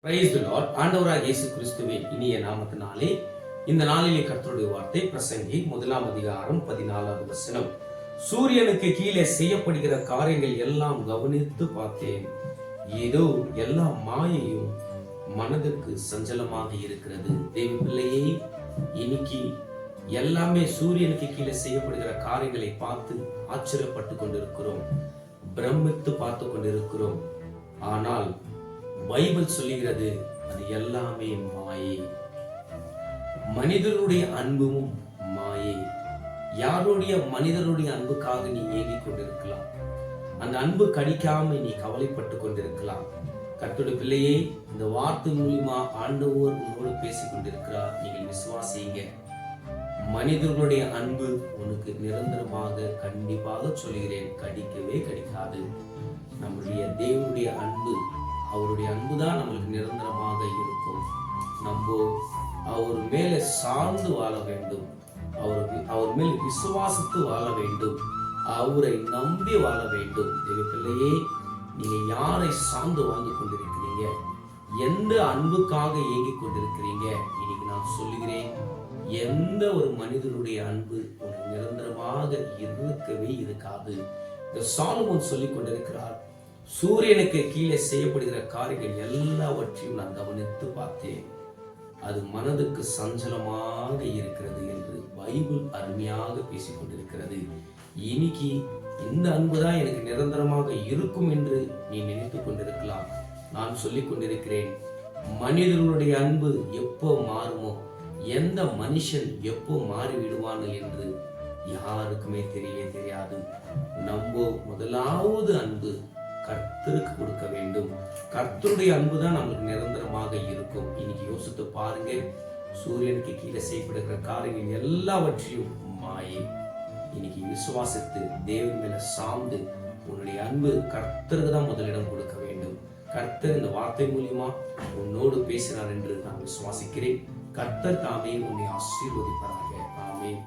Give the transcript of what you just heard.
Praise the Lord. ஆண்டவராகிய இயேசு கிறிஸ்துவின் இனிய நாமத்தினாலே இந்த நாளிலே கர்த்தருடைய வார்த்தை பிரசங்கி 1 வசனம். சூரியனுக்கு கீழே செய்யப்படுகிற காரியங்கள் எல்லாம் கவனித்து பார்த்தேன். ஏதோ எல்லா மாயையும் மனதுக்கு சஞ்சலமாக இருக்கிறது. தேவ பிள்ளையே, இன்னைக்கு எல்லாமே சூரியனுக்கு கீழே செய்யப்படுகிற காரியங்களை பார்த்து ஆச்சரியப்பட்டு கொண்டிருக்கிறோம், பிரமித்து பார்த்து கொண்டிருக்கிறோம். ஆனால் பைபிள் சொல்லுகிறது அது எல்லாமே மாயை. மனிதருடைய அன்பும் மாயை. யாருடைய மனிதருடைய அன்புக்காக நீ ஏங்கிக் கொண்டிருக்கலாம், அந்த அன்பு கிடைக்காம நீ கவலைப்பட்டு கொண்டிருக்கலாம். கர்த்தருடைய பிள்ளையே, இந்த வார்த்தை மூலியமா ஆண்டவர் உன்னோடு பேசிக் கொண்டிருக்கிறார். நீங்கள் விசுவாசிங்க. மனிதர்களுடைய அன்பு உனக்கு நிரந்தரமாக கண்டிப்பாக சொல்கிறேன் கிடைக்கவே கிடைக்காது. நம்முடைய தேவனுடைய அன்பு, அவருடைய அன்புதான் நம்மளுக்கு நிரந்தரமாக இருக்கும். நம்ம அவர் மேலே சார்ந்து வாழ வேண்டும், அவர் மேல் விசுவாசித்து வாழ வேண்டும், அவரை நம்பி வாழ வேண்டும். தேவ பிள்ளையே, நீங்க யாரை சார்ந்து வாழ்ந்து கொண்டிருக்கிறீங்க? எந்த அன்புக்காக ஏங்கிக் கொண்டிருக்கிறீங்க? இன்னைக்கு நான் சொல்லுகிறேன், எந்த ஒரு மனிதனுடைய அன்பு உனக்கு நிரந்தரமாக இருக்கவே இருக்காது. இந்த சாலமோன் சொல்லிக் கொண்டிருக்கிறார், சூரியனுக்கு கீழே செய்யப்படுகிற காரியங்கள் எல்லாவற்றையும் நான் கவனித்து பார்த்தேன், அது மனதுக்கு சஞ்சலமாக இருக்கிறது என்று பைபிள் அருமையாக பேசிக் கொண்டிருக்கிறது. இன்னைக்கு இந்த அன்புதான் எனக்கு நிரந்தரமாக இருக்கும் என்று நீ நினைத்துக் கொண்டிருக்கலாம். நான் சொல்லிக் கொண்டிருக்கிறேன், மனிதர்களுடைய அன்பு எப்போ மாறுமோ, எந்த மனுஷன் எப்போ மாறிவிடுவான் என்று யாருக்குமே தெரியவே தெரியாது. நம்ம முதலாவது அன்பு கர்த்தருக்கு கொடுக்க வேண்டும். கர்த்தருடைய அன்புதான் நம்மளுக்கு நிரந்தரமாக இருக்கும். இன்னைக்கு யோசித்து பாருங்க, சூரியனுக்கு கீழே செய்யப்படுகிற காரியங்கள் எல்லாவற்றையும் மாயை. இன்னைக்கு விசுவாசித்து தேவன் மேல சார்ந்து உன்னுடைய அன்பு கர்த்தருக்கு தான் முதலிடம் கொடுக்க வேண்டும். கர்த்தர் இந்த வார்த்தை மூலியமா உன்னோடு பேசினார் என்று நான் விசுவாசிக்கிறேன். கர்த்தர் தாமே உன்னை ஆசீர்வதிப்பாராக. ஆமென்.